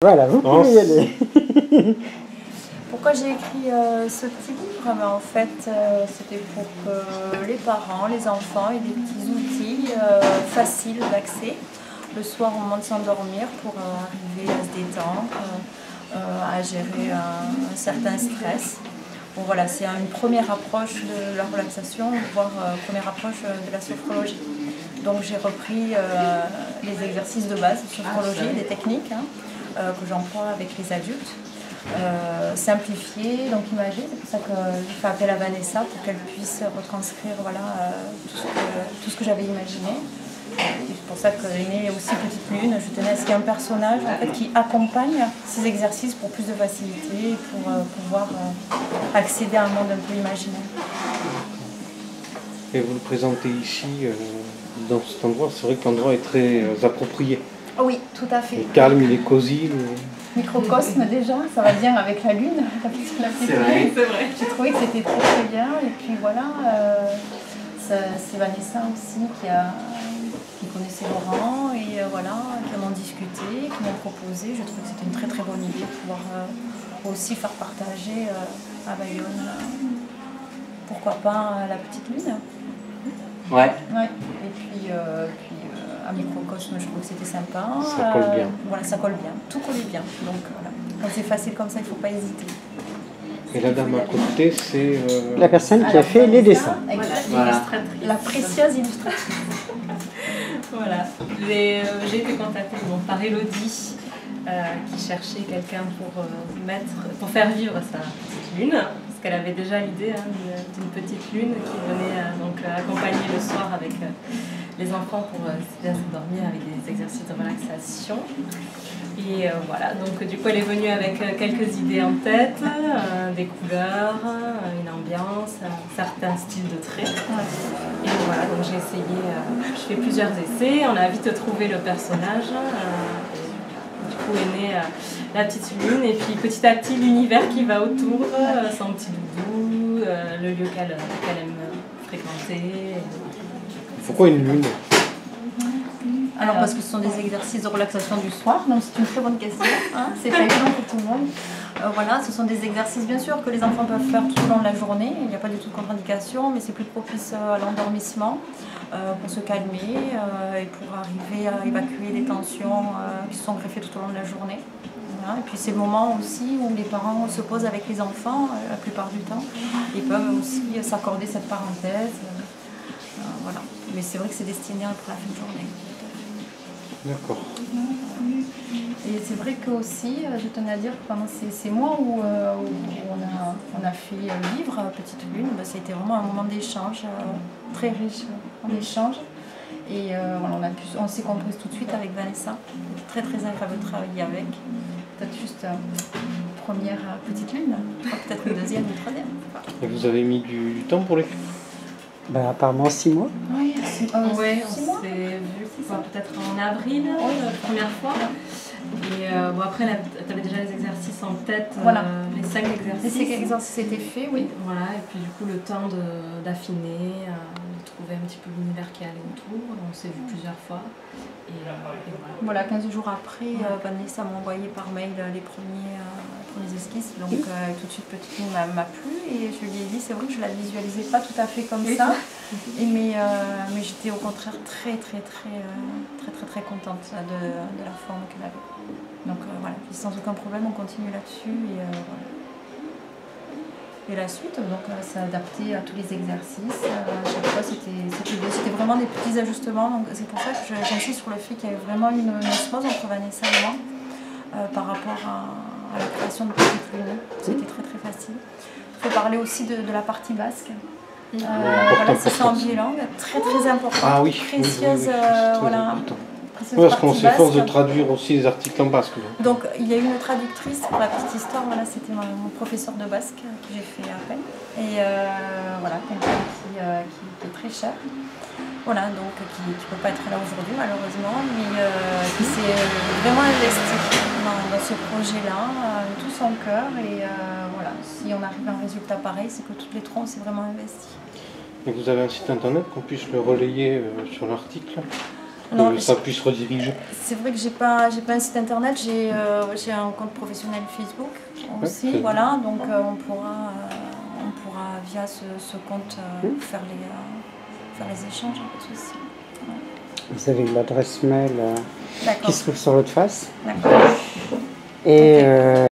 Voilà, vous pouvez y aller. Pourquoi j'ai écrit ce petit livre? En fait, c'était pour que les parents, les enfants aient des petits outils faciles d'accès le soir au moment de s'endormir pour arriver à se détendre, à gérer un certain stress. Bon, voilà, c'est une première approche de la relaxation, voire première approche de la sophrologie. Donc j'ai repris les exercices de base de sophrologie, des techniques que j'emploie avec les adultes. Simplifié, donc imagé, c'est pour ça que j'ai fait appel à Vanessa pour qu'elle puisse retranscrire tout ce que j'avais imaginé. C'est pour ça qu'est née aussi Petite Lune. Je tenais à ce qu'il y ait un personnage en fait, qui accompagne ces exercices pour plus de facilité, pour pouvoir accéder à un monde un peu imaginaire. Et vous le présentez ici, dans cet endroit, c'est vrai que l'endroit est très approprié. Oui, tout à fait. Il est calme, il est cosy. Microcosme déjà, ça va bien avec la lune, la petite lune. C'est vrai. J'ai trouvé que c'était très très bien. Et puis voilà, c'est Vanessa aussi qui connaissait Laurent et voilà, qui m'ont discuté, qui m'ont proposé. Je trouve que c'était une très très bonne idée de pouvoir aussi faire partager à Bayonne, pourquoi pas la petite lune. Ouais. Et puis à Microcosme, je trouve que c'était sympa. Ça colle bien. Voilà, ça colle bien, tout colle bien. Donc voilà, quand c'est facile comme ça, il ne faut pas hésiter. Et la dame à côté, c'est... La personne qui a fait les dessins. Voilà. La précieuse illustratrice. Voilà. J'ai été contactée par Elodie, qui cherchait quelqu'un pour faire vivre sa petite lune. Parce qu'elle avait déjà l'idée d'une petite lune qui venait donc accompagner le soir avec les enfants pour bien s'endormir avec des exercices de relaxation. Et voilà, donc du coup elle est venue avec quelques idées en tête, des couleurs, une ambiance, certains styles de traits. Et voilà, donc j'ai essayé, je fais plusieurs essais, on a vite trouvé le personnage. Du coup est née la petite lune et puis petit à petit l'univers qui va autour, son petit doudou, le lieu qu'elle aime fréquenter. Pourquoi une lune? Alors parce que ce sont des exercices de relaxation du soir, donc c'est une très bonne question, c'est pas évident pour tout le monde. Voilà, ce sont des exercices bien sûr que les enfants peuvent faire tout au long de la journée, il n'y a pas du tout de contre-indication, mais c'est plus propice à l'endormissement, pour se calmer et pour arriver à évacuer les tensions qui se sont greffées tout au long de la journée. Voilà. Et puis c'est le moment aussi où les parents se posent avec les enfants, la plupart du temps, ils peuvent aussi s'accorder cette parenthèse. Voilà. Mais c'est vrai que c'est destiné pour la fin de journée. D'accord. Et c'est vrai que aussi, je tenais à dire que pendant ces mois où on a fait le livre Petite Lune, ça a été vraiment un moment d'échange très riche en échange. Et voilà, on s'est comprise tout de suite avec Vanessa. C'était très très agréable de travailler avec. Peut-être juste première Petite Lune, peut-être une deuxième, une troisième. Et vous avez mis du temps pour l'écrire? Apparemment 6 mois. Oui, on s'est vu peut-être en avril, la première fois. Et bon, après, tu avais déjà les exercices en tête, voilà. Les 5 exercices. Les 5 exercices étaient faits, oui. Voilà, et puis du coup, le temps d'affiner, de trouver un petit peu l'univers qui allait autour. On s'est vu plusieurs fois. Et voilà, 15 jours après, Vanessa m'a envoyé par mail les premiers esquisses. Donc tout de suite, Petite Lune m'a plu. Et je lui ai dit, c'est vrai que je ne la visualisais pas tout à fait comme ça. Mais j'étais au contraire très contente de la forme qu'elle avait. Donc voilà, sans aucun problème, on continue là-dessus. Et la suite, donc c'est adapté à tous les exercices. À chaque fois, c'était vraiment des petits ajustements. Donc c'est pour ça que j'insiste sur le fait qu'il y avait vraiment une osmose entre Vanessa et moi par rapport à la création de Petite Lune. C'était très facile. Il faut parler aussi de la partie basque. Voilà, c'est en bilingue, très important, ah, oui, précieuse. Voilà. Parce qu'on s'efforce de traduire aussi les articles en basque. Donc il y a une traductrice pour la petite histoire, voilà, c'était mon professeur de basque à qui j'ai fait appel. Et voilà, quelqu'un qui est très cher. Voilà, donc qui ne peut pas être là aujourd'hui malheureusement, mais qui s'est vraiment investi dans ce projet-là, de tout son cœur. Et voilà, si on arrive à un résultat pareil, c'est que toutes les trois on s'est vraiment investi. Et vous avez un site internet qu'on puisse le relayer sur l'article? que ça puisse rediriger. C'est vrai que j'ai pas un site internet, j'ai un compte professionnel Facebook aussi, Ouais, voilà, donc on pourra via ce compte faire les échanges, pas de souci. Vous avez l'adresse mail qui D'accord. se trouve sur l'autre face. D'accord. Et Ok.